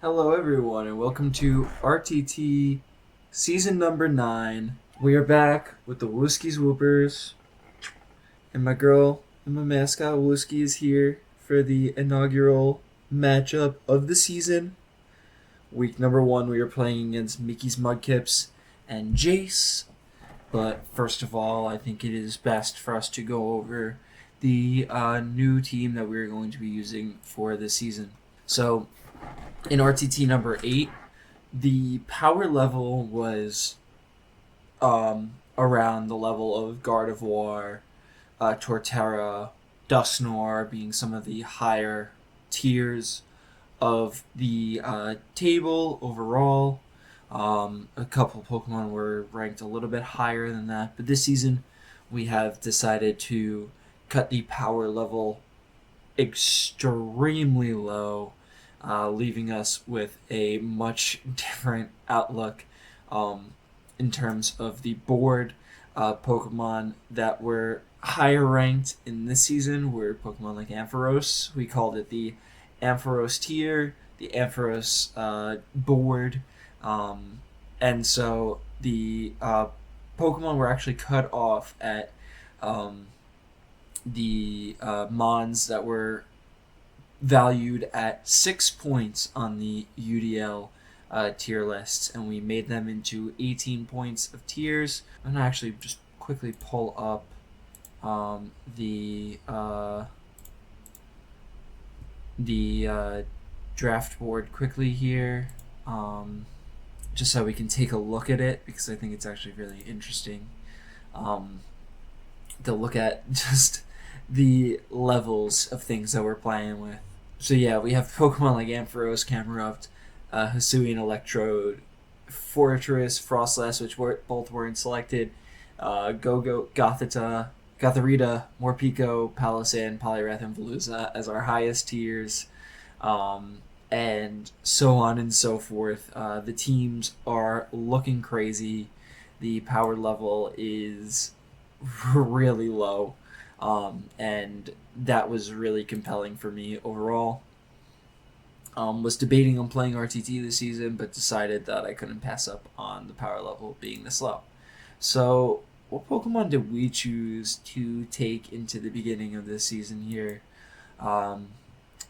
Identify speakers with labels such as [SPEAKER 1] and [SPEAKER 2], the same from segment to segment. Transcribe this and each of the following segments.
[SPEAKER 1] Hello, everyone, and welcome to RTT season number 9. We are back with the Wooskies Whoopers, and my girl and my mascot Wooski is here for the inaugural matchup of the season. Week number 1, we are playing against Mikis Mudkips and Jace. But first of all, I think it is best for us to go over the new team that we're going to be using for this season. So, in RTT number 8, the power level was around the level of Gardevoir, Torterra, Dusknoir being some of the higher tiers of the table overall. A couple Pokemon were ranked a little bit higher than that, but this season we have decided to cut the power level extremely low, leaving us with a much different outlook in terms of the board. Pokemon that were higher ranked in this season were Pokemon like Ampharos. We called it the Ampharos tier, the Ampharos board. And so the Pokemon were actually cut off at the Mons that were valued at 6 points on the UDL tier lists, and we made them into 18 points of tiers. I'm gonna actually just quickly pull up the draft board quickly here, just so we can take a look at it, because I think it's actually really interesting to look at just the levels of things that we're playing with. So yeah, we have Pokemon like Ampharos, Camerupt, Hisuian Electrode, Fortress, Frostlass, which both weren't selected, Go-Go, Gothita, Gotharita, Morpeko, Palossand, Poliwrath, and Veluza as our highest tiers, and so on and so forth. The teams are looking crazy. The power level is really low, and that was really compelling for me overall. Was debating on playing RTT this season, but decided that I couldn't pass up on the power level being this low. So, what Pokemon did we choose to take into the beginning of this season here?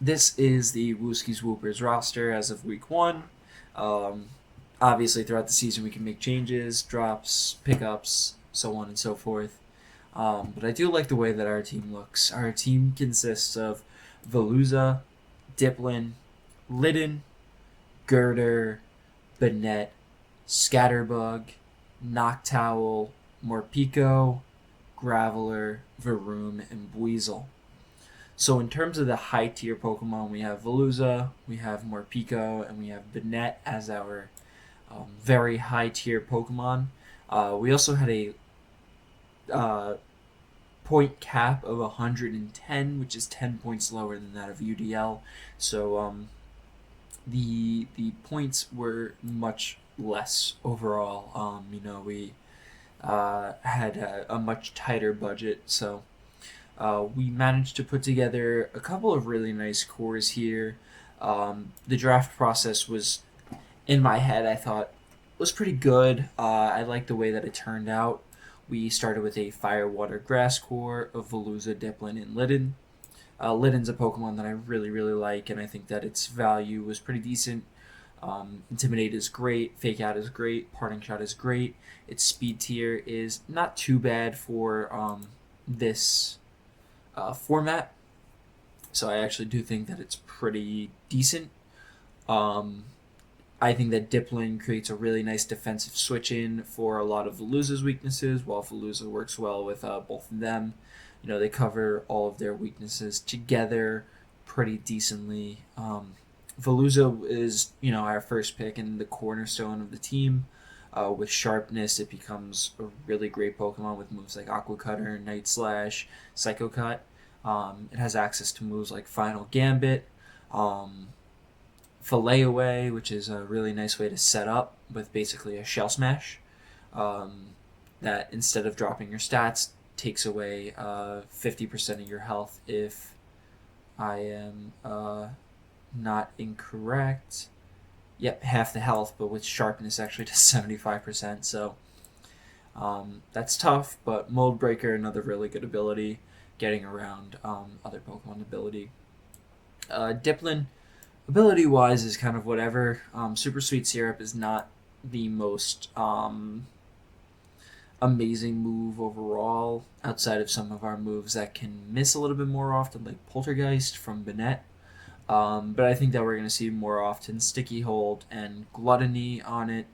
[SPEAKER 1] This is the Wooskies Whoopers roster as of week 1. Obviously, throughout the season, we can make changes, drops, pickups, so on and so forth. But I do like the way that our team looks. Our team consists of Veluza, Diplin, Litten, Girder, Banette, Scatterbug, Noctowl, Morpeko, Graveler, Varoom, and Buizel. So in terms of the high tier Pokemon, we have Veluza, we have Morpeko, and we have Banette as our very high tier Pokemon. We also had a point cap of 110, which is 10 points lower than that of UDL. So the points were much less overall. We had a much tighter budget, so we managed to put together a couple of really nice cores here. The draft process was, in my head, I thought was pretty good. I liked the way that it turned out. We started with a Fire, Water, Grass core of Veluza, Diplin, and Litten. Litten's a Pokemon that I really, really like, and I think that its value was pretty decent. Intimidate is great, Fake Out is great, Parting Shot is great. Its speed tier is not too bad for this format, so I actually do think that it's pretty decent. I think that Diplin creates a really nice defensive switch-in for a lot of Veluza's weaknesses, while Veluza works well with both of them. They cover all of their weaknesses together pretty decently. Veluza is, our first pick and the cornerstone of the team. With sharpness, it becomes a really great Pokemon with moves like Aqua Cutter, Night Slash, Psycho Cut. It has access to moves like Final Gambit, Fillet Away, which is a really nice way to set up with basically a Shell Smash. That instead of dropping your stats, takes away 50% of your health if I am not incorrect. Yep, half the health, but with sharpness actually to 75%. So that's tough, but Mold Breaker, another really good ability, getting around other Pokemon ability. Diplin, ability wise, is kind of whatever. Super Sweet Syrup is not the most amazing move overall, outside of some of our moves that can miss a little bit more often, like Poltergeist from Banette. But I think that we're going to see more often Sticky Hold and Gluttony on it.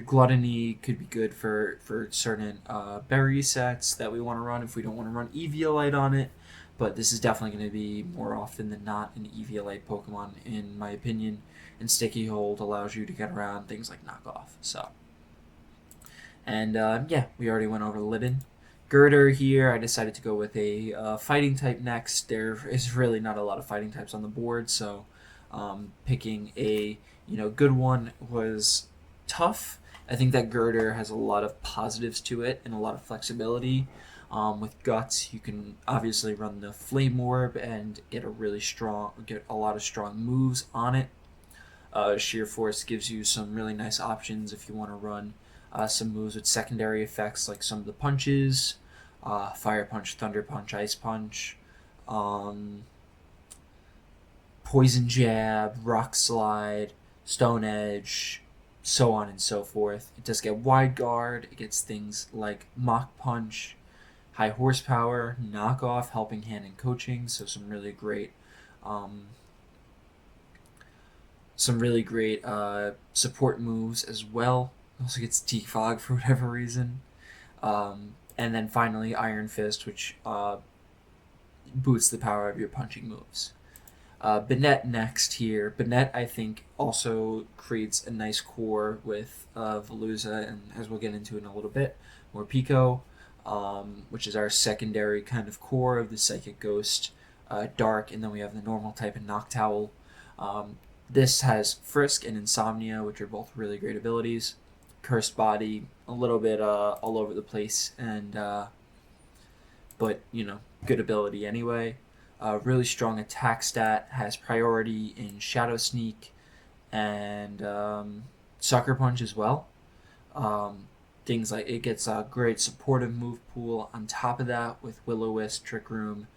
[SPEAKER 1] Gluttony could be good for certain berry sets that we want to run if we don't want to run Eviolite on it. But this is definitely going to be more often than not an Eviolite Pokemon, in my opinion. And Sticky Hold allows you to get around things like Knockoff. So, and yeah, we already went over Libin. Girder here, I decided to go with a fighting type next. There is really not a lot of fighting types on the board, so picking a good one was tough. I think that Girder has a lot of positives to it and a lot of flexibility. With Guts, you can obviously run the Flame Orb and get a lot of strong moves on it. Sheer Force gives you some really nice options if you want to run some moves with secondary effects, like some of the punches, Fire Punch, Thunder Punch, Ice Punch, Poison Jab, Rock Slide, Stone Edge, so on and so forth. It does get Wide Guard. It gets things like Mach Punch, High Horsepower, Knockoff, Helping Hand, and Coaching. So some really great support moves as well. Also gets Defog for whatever reason. And then finally Iron Fist, which boosts the power of your punching moves. Banette next here. Banette, I think, also creates a nice core with Veluza, and as we'll get into in a little bit, more Pico, which is our secondary kind of core of the Psychic Ghost, Dark, and then we have the normal type of Noctowl. This has Frisk and Insomnia, which are both really great abilities. Cursed Body, a little bit all over the place, and but good ability anyway. Really strong attack stat, has priority in Shadow Sneak and Sucker Punch as well. Things like it gets a great supportive move pool on top of that with Will-O-Wisp, Trick Room,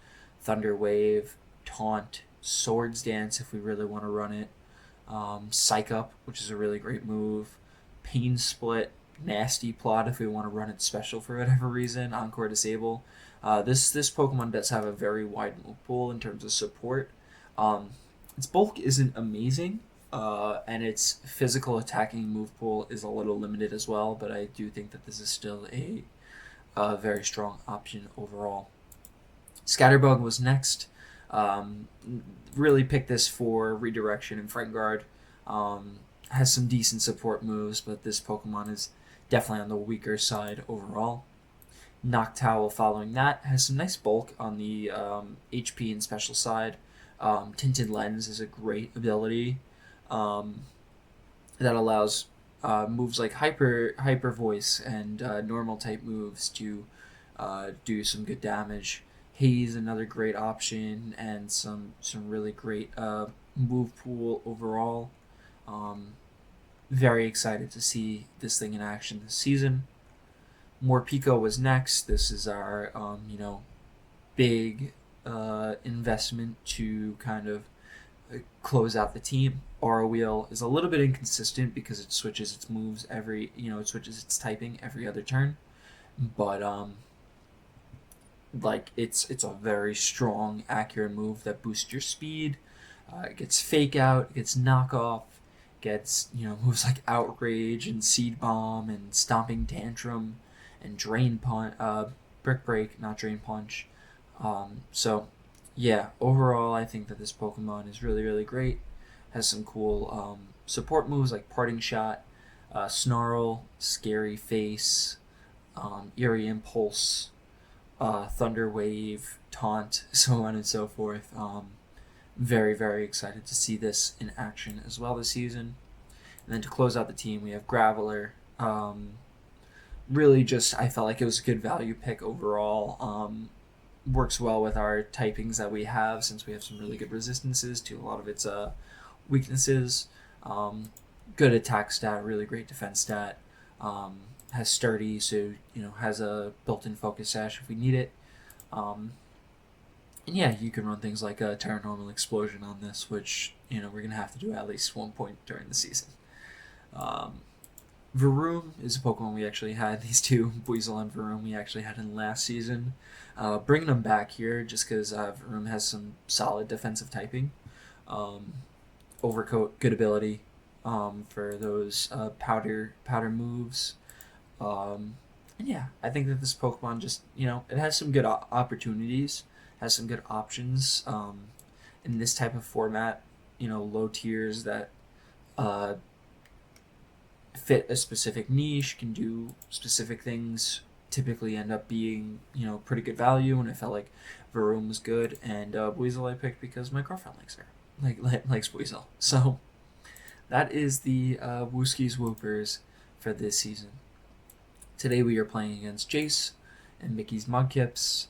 [SPEAKER 1] Thunder Wave, Taunt, Swords Dance if we really want to run it, Psych Up, which is a really great move, Pain Split, Nasty Plot if we want to run it special for whatever reason, Encore Disable. This Pokemon does have a very wide move pool in terms of support. Its bulk isn't amazing, and its physical attacking move pool is a little limited as well, but I do think that this is still a very strong option overall. Scatterbug was next. Really picked this for Redirection and Frightened Guard. Has some decent support moves, but this Pokemon is definitely on the weaker side overall. Noctowl following that has some nice bulk on the HP and special side. Tinted Lens is a great ability that allows moves like Hyper Voice and normal type moves to do some good damage. Haze, another great option, and some really great move pool overall. Very excited to see this thing in action this season. Morpeko was next. This is our big investment to kind of close out the team. Aura Wheel is a little bit inconsistent because it switches its moves it switches its typing every other turn, but it's a very strong, accurate move that boosts your speed. It gets Fake Out, it gets Knockoff, gets moves like Outrage and Seed Bomb and Stomping Tantrum and Drain Punch, Brick Break, not Drain Punch. So yeah, overall I think that this Pokemon is really, really great. Has some cool support moves like Parting Shot, Snarl, Scary Face, Eerie Impulse, Thunder Wave, Taunt, so on and so forth. Very, very excited to see this in action as well this season. And then to close out the team, we have Graveler. Really just, I felt like it was a good value pick overall. Works well with our typings that we have, since we have some really good resistances to a lot of its weaknesses. Good attack stat, really great defense stat. Has sturdy, so has a built-in focus sash if we need it. And yeah, you can run things like a Terranormal Explosion on this, which we're gonna have to do at least one point during the season. Um, Varoom is a Pokemon we actually had. These two, Buizel and Varoom, we actually had in last season. Bringing them back here just because Varoom has some solid defensive typing. Overcoat, good ability for those powder moves. And yeah, I think that this Pokemon just it has some good opportunities, has some good options in this type of format. Low tiers that fit a specific niche, can do specific things, typically end up being pretty good value. And I felt like Varoom was good, and Buizel I picked because my girlfriend likes her, likes Buizel. So that is the Wooskies Whoopers for this season. Today we are playing against Jace and Mikis Mudkips.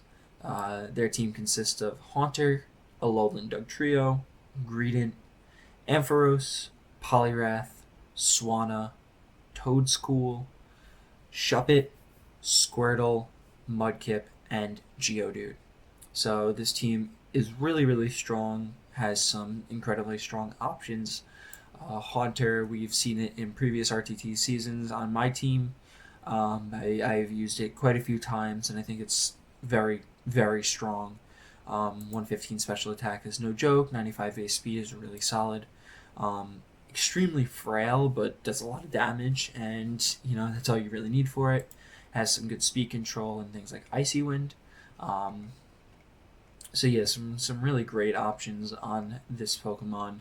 [SPEAKER 1] Their team consists of Haunter, Alolan Dugtrio, Greedent, Ampharos, Poliwrath, Swanna, Toadscool, Shuppet, Squirtle, Mudkip, and Geodude. So this team is really, really strong, has some incredibly strong options. Haunter, we've seen it in previous RTT seasons on my team. I've used it quite a few times, and I think it's very, very strong. 115 special attack is no joke. 95 base speed is really solid. Extremely frail, but does a lot of damage, and that's all you really need for it. Has some good speed control and things like Icy Wind. So yeah, some really great options on this Pokemon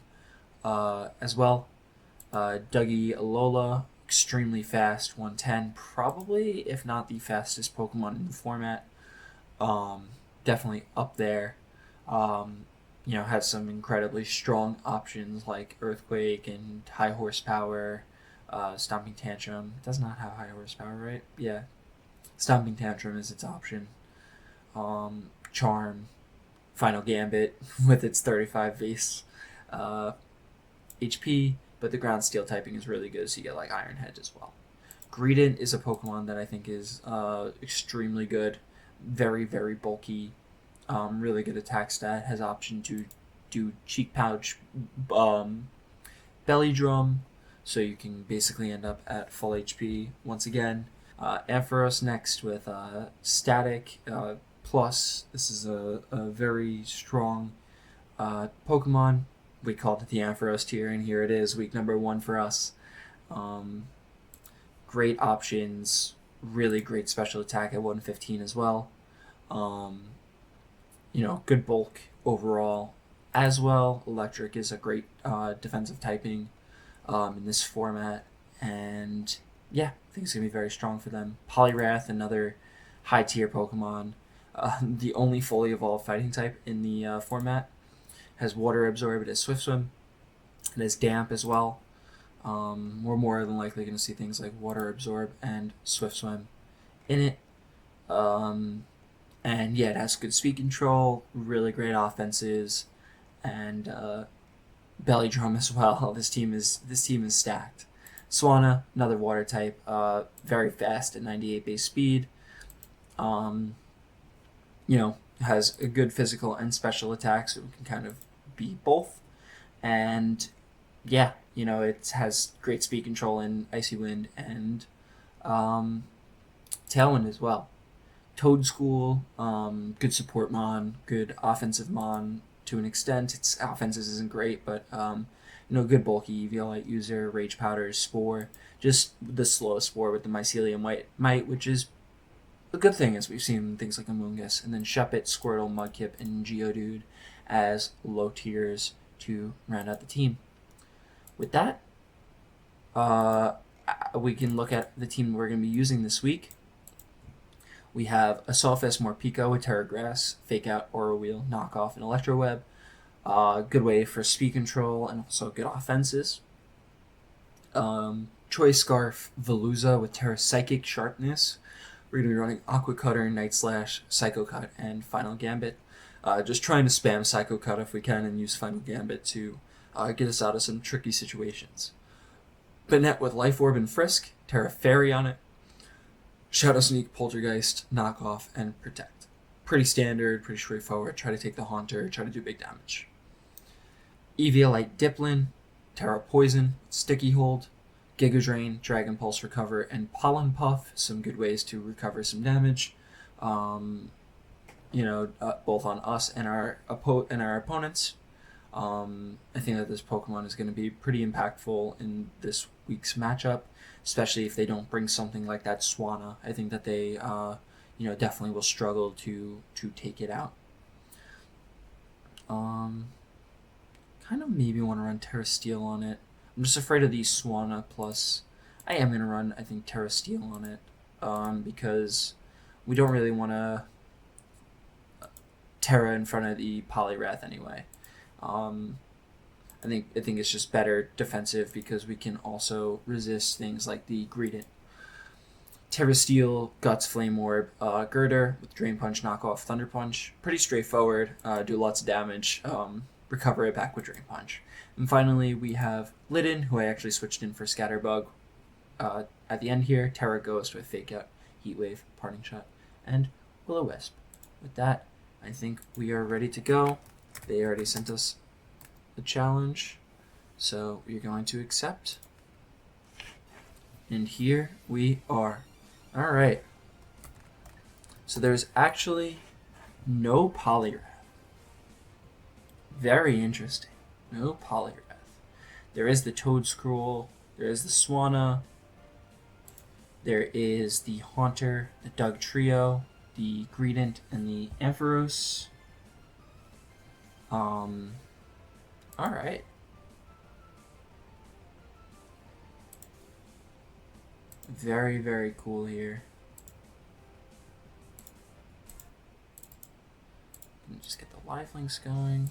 [SPEAKER 1] as well. Dougie Alola, extremely fast, 110, probably if not the fastest Pokemon in the format. Definitely up there. Has some incredibly strong options like Earthquake and high horsepower. Stomping Tantrum. It does not have high horsepower, right? Yeah. Stomping Tantrum is its option. Charm. Final Gambit with its 35 base HP, but the ground steel typing is really good, so you get like Iron Head as well. Greedent is a Pokemon that I think is extremely good. Very, very bulky. Really good attack stat. Has option to do Cheek Pouch, Belly Drum, so you can basically end up at full HP once again. Ampharos next with Static Plus. This is a very strong Pokemon. We called it the Ampharos tier, and here it is, week number 1 for us. Great options, really great special attack at 115 as well. Good bulk overall as well. Electric is a great defensive typing in this format, and yeah, I think it's going to be very strong for them. Poliwrath, another high tier Pokemon, the only fully evolved fighting type in the format. Has Water Absorb, it has Swift Swim, it has Damp as well. We're more than likely going to see things like Water Absorb and Swift Swim in it. And yeah, it has good speed control, really great offenses, and Belly Drum as well. This team is stacked. Swanna, another water type, very fast at 98 base speed. Has a good physical and special attack, so it can kind of be both. And yeah, it has great speed control in Icy Wind and Tailwind as well. Toadscool, good support mon, good offensive mon to an extent. Its offenses isn't great, but good bulky Eviolite user, Rage Powder, Spore, just the slowest Spore with the Mycelium Might, which is a good thing, as we've seen things like Amoonguss. And then Shuppet, Squirtle, Mudkip, and Geodude as low tiers to round out the team. With that, we can look at the team we're going to be using this week. We have Assaultfest Morpeko with Terra Grass, Fake Out, Aura Wheel, Knockoff, and Electro Web. Good way for speed control and also good offenses. Choice Scarf Veluza with Terra Psychic Sharpness. We're going to be running Aqua Cutter, Night Slash, Psycho Cut, and Final Gambit. Just trying to spam Psycho Cut if we can and use Final Gambit to get us out of some tricky situations. Banette with Life Orb and Frisk, Terra Fairy on it, Shadow Sneak, Poltergeist, Knockoff, and Protect. Pretty standard, pretty straightforward. Try to take the Haunter, try to do big damage. Eviolite Diplin, Terra Poison, Sticky Hold, Giga Drain, Dragon Pulse Recover, and Pollen Puff. Some good ways to recover some damage. Both on us and our opponents. I think that this Pokemon is going to be pretty impactful in this week's matchup, especially if they don't bring something like that Swanna. I think that they, definitely will struggle to take it out. Kind of maybe want to run Terra Steel on it. I'm just afraid of the Swanna plus. I am going to run, I think, Terra Steel on it, because we don't really want to Terra in front of the Poliwrath anyway. I think it's just better defensive because we can also resist things like the Greedent. Terra Steel, Guts, Flame Orb, Girder with Drain Punch, Knockoff, Thunder Punch. Pretty straightforward, do lots of damage, recover it back with Drain Punch. And finally, we have Litten, who I actually switched in for Scatterbug at the end here. Terra Ghost with Fake Out, Heat Wave, Parting Shot, and Will-O-Wisp. With that, I think we are ready to go. They already sent us the challenge, so we're going to accept. And here we are. All right. So there's actually no Poliwrath. Very interesting. No Poliwrath. There is the Toad Scroll. There is the Swanna. There is the Haunter, the Doug Trio, the Greedent, and the Ampharos. Alright. Very, very cool here. Let me just get the live links going.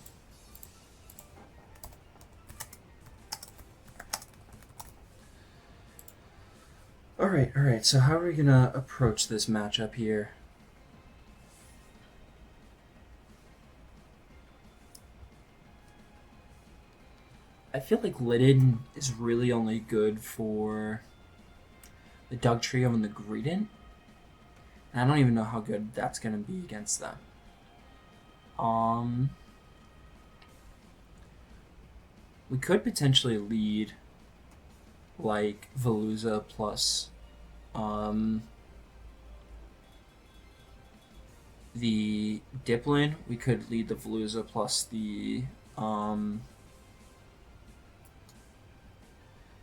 [SPEAKER 1] Alright, so how are we gonna approach this matchup here? I feel like Litten is really only good for the Doug Trio and the Greedent. And I don't even know how good that's going to be against them. We could potentially lead like Veluza plus the Diplin. We could lead the Veluza plus the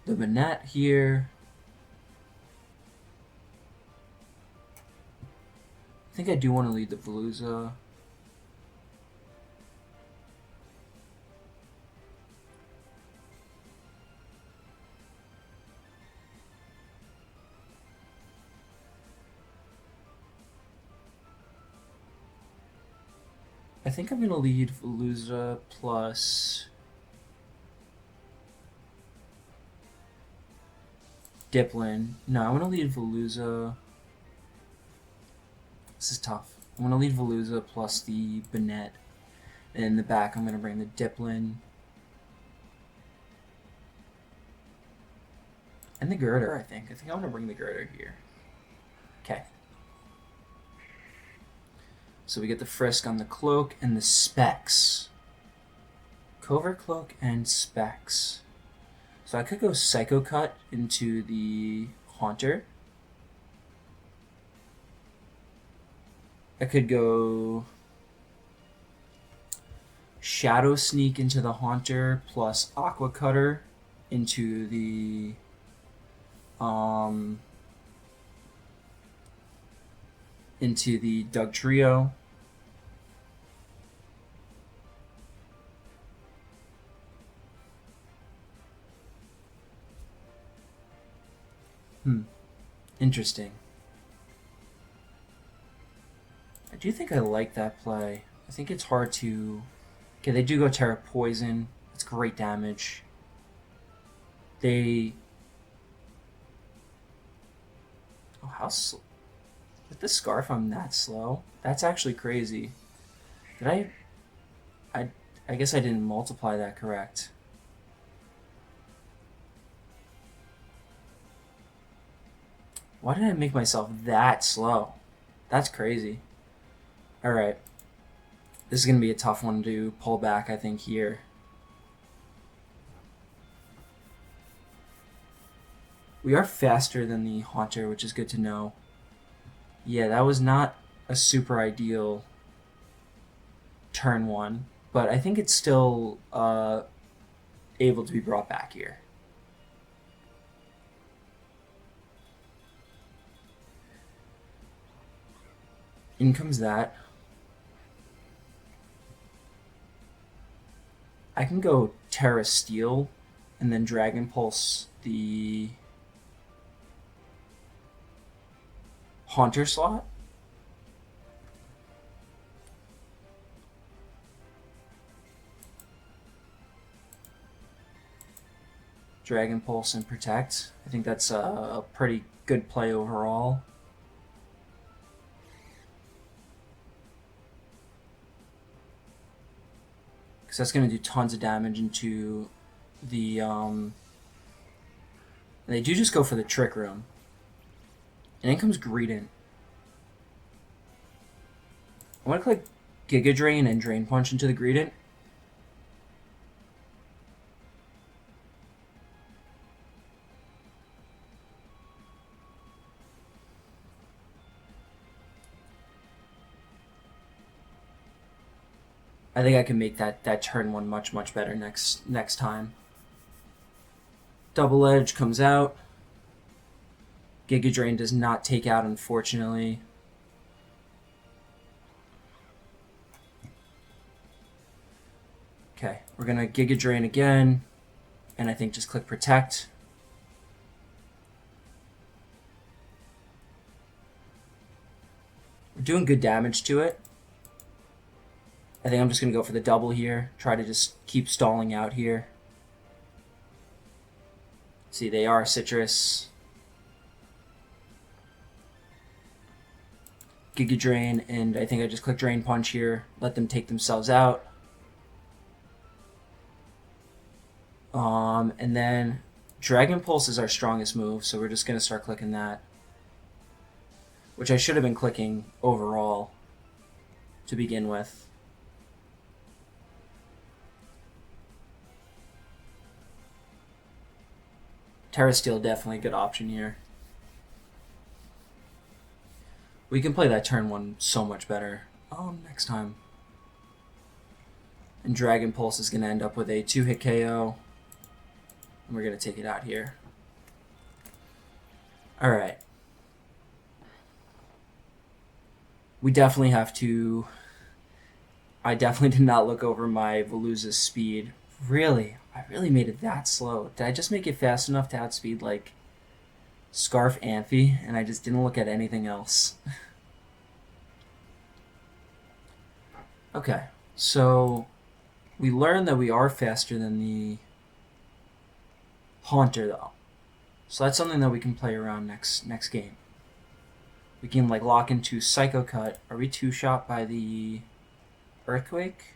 [SPEAKER 1] Banette here. I think I do want to lead the Veluza. I think I'm going to lead Veluza plus Diplin. No, I want to lead Veluza. This is tough. I'm going to lead Veluza plus the Banette. And in the back, I'm going to bring the Diplin. And the Girder, I think. I think I'm going to bring the Girder here. Okay. So we get the Frisk on the Cloak and the Specs. Covert Cloak and Specs. So I could go Psycho Cut into the Haunter. I could go Shadow Sneak into the Haunter plus Aqua Cutter into the Doug Trio. Interesting. I do think I like that play. I think it's hard to... Okay, they do go Terra Poison. That's great damage. They... Oh, how slow... With the Scarf, I'm that slow? That's actually crazy. Did I guess I didn't multiply that correct. Why did I make myself that slow? That's crazy. Alright. This is going to be a tough one to pull back, I think, here. We are faster than the Haunter, which is good to know. Yeah, that was not a super ideal turn one, but I think it's still able to be brought back here. In comes that. I can go Terra Steel and then Dragon Pulse the Haunter slot. Dragon Pulse and Protect. I think that's a pretty good play overall. Because that's going to do tons of damage into the... they do just go for the Trick Room. And in comes Greedent. I want to click Giga Drain and Drain Punch into the Greedent. I think I can make that turn one much better next time. Double Edge comes out. Giga Drain does not take out, unfortunately. Okay, we're gonna Giga Drain again, and I think just click Protect. We're doing good damage to it. I think I'm just going to go for the double here. Try to just keep stalling out here. See, they are Citrus. Giga Drain, and I think I just click Drain Punch here. Let them take themselves out. And then Dragon Pulse is our strongest move, so we're just going to start clicking that. Which I should have been clicking overall to begin with. Terra Steel, definitely a good option here. We can play that turn one so much better next time. And Dragon Pulse is going to end up with a 2-hit KO. And we're going to take it out here. Alright. We definitely have to... I definitely did not look over my Veluza's speed. Really? I really made it that slow. Did I just make it fast enough to outspeed, like, Scarf Amphi, and I just didn't look at anything else? Okay, so we learned that we are faster than the Haunter, though. So that's something that we can play around next game. We can, like, lock into Psycho Cut. Are we two-shot by the Earthquake?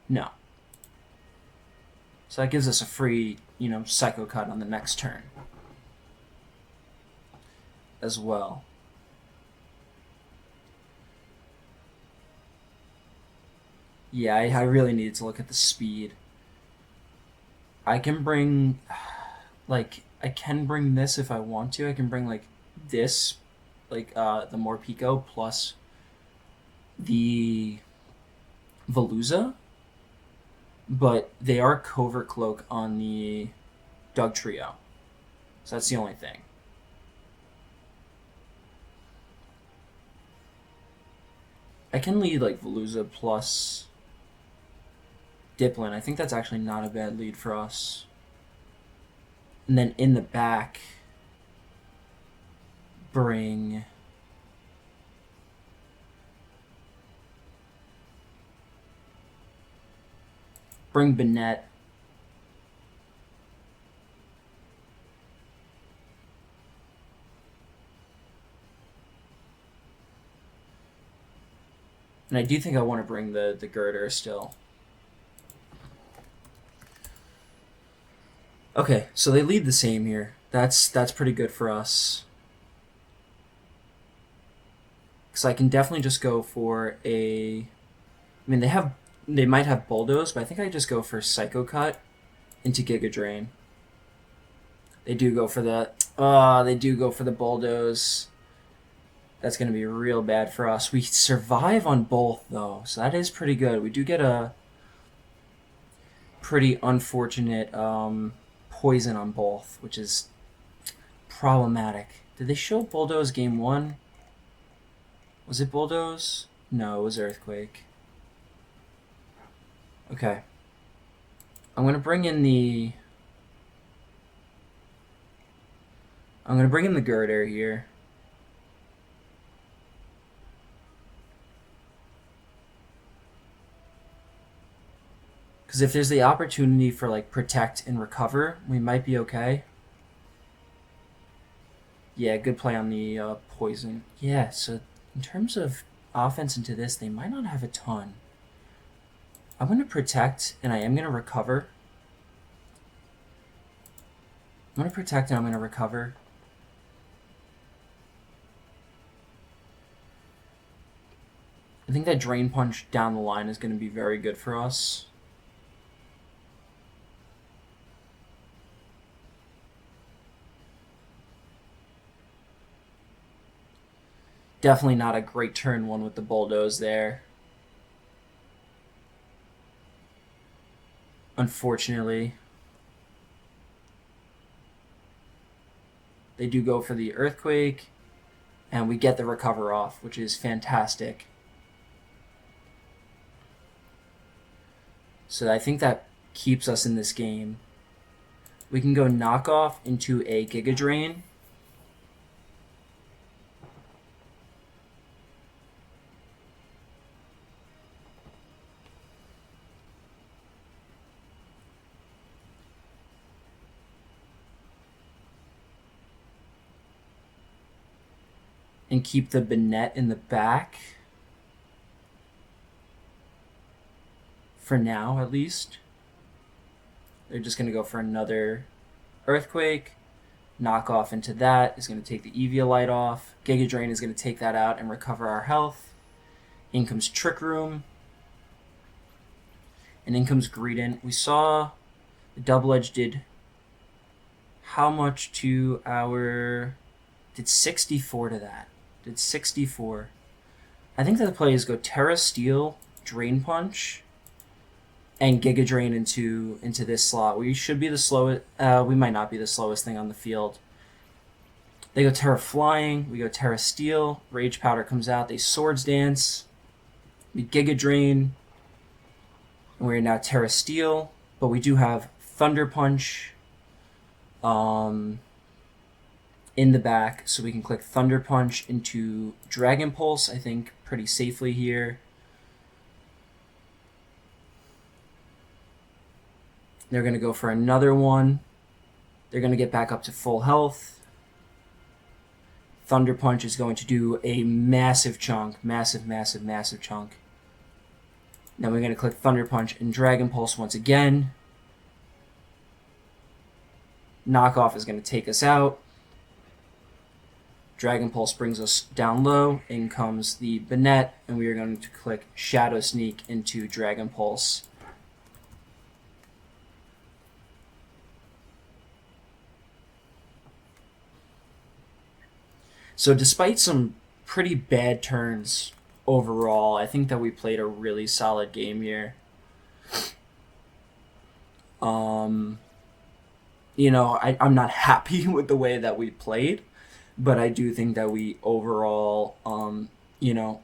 [SPEAKER 1] No. So that gives us a free, Psycho Cut on the next turn as well. Yeah, I really needed to look at the speed. I can bring, I can bring this if I want to. I can bring, this, the Morpeko plus the Veluza. But they are Covert Cloak on the Doug Trio. So that's the only thing. I can lead Veluza plus Diplin. I think that's actually not a bad lead for us. And then in the back, bring... Bring Bennett. And I do think I want to bring the Girder still. Okay, so they lead the same here. That's pretty good for us. Because I can definitely just go for a. I mean, they might have bulldoze, but I think I just go for Psycho Cut into Giga Drain. They do go for the. They do go for the bulldoze. That's going to be real bad for us. We survive on both though, so that is pretty good. We do get a pretty unfortunate poison on both, which is problematic. Did they show bulldoze game 1? Was it bulldoze? No, it was earthquake. Okay. I'm going to bring in the girder here. Because if there's the opportunity for like protect and recover, we might be okay. Yeah, good play on the poison. Yeah, so in terms of offense into this, they might not have a ton. I'm going to protect, and I am going to recover. I'm going to protect, and I'm going to recover. I think that Drain Punch down the line is going to be very good for us. Definitely not a great turn 1 with the bulldoze there. Unfortunately. They do go for the earthquake, and we get the recover off, which is fantastic. So I think that keeps us in this game. We can go knockoff into a Giga Drain. And keep the Banette in the back. For now, at least. They're just going to go for another earthquake. Knock off into that is going to take the Eviolite off. Giga Drain is going to take that out and recover our health. In comes Trick Room. And in comes Greedent. We saw the Double Edge did how much to our... Did 64 to that. Did 64. I think that the play is go Terra Steel, Drain Punch, and Giga Drain into this slot. We should be the slowest. We might not be the slowest thing on the field. They go Terra Flying. We go Terra Steel. Rage Powder comes out. They Swords Dance. We Giga Drain. And we're now Terra Steel. But we do have Thunder Punch in the back. So we can click Thunder Punch into Dragon Pulse, I think, pretty safely here. They're going to go for another one. They're going to get back up to full health. Thunder Punch is going to do a massive chunk. Massive chunk. Now we're going to click Thunder Punch and Dragon Pulse once again. Knockoff is going to take us out. Dragon Pulse brings us down low. In comes the Banette, and we are going to click Shadow Sneak into Dragon Pulse. So despite some pretty bad turns overall, I think that we played a really solid game here. I'm not happy with the way that we played, but I do think that we overall,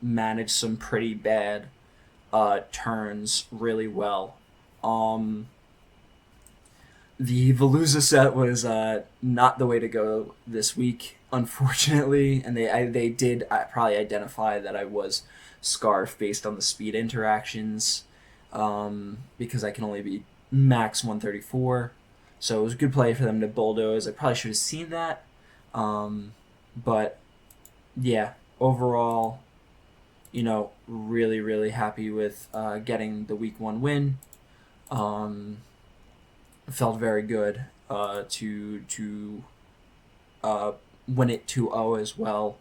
[SPEAKER 1] managed some pretty bad turns really well. The Veluza set was not the way to go this week, unfortunately, and they did probably identify that I was Scarf based on the speed interactions, because I can only be max 134. So it was a good play for them to bulldoze. I probably should have seen that, but yeah, overall, really, really happy with getting the week 1 win. Felt very good to win it 2-0 as well.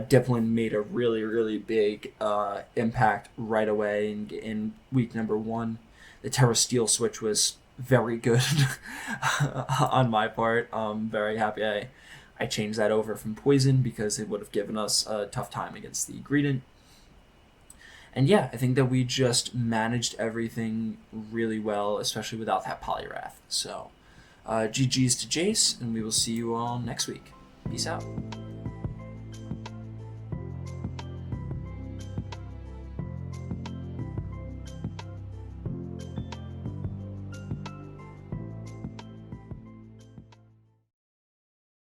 [SPEAKER 1] Diplin made a really, really big impact right away in week number 1. The Terra Steel switch was very good on my part. I'm very happy I changed that over from Poison because it would have given us a tough time against the Greedent. And yeah, I think that we just managed everything really well, especially without that Polyrath. So, GG's to Jace, and we will see you all next week. Peace out.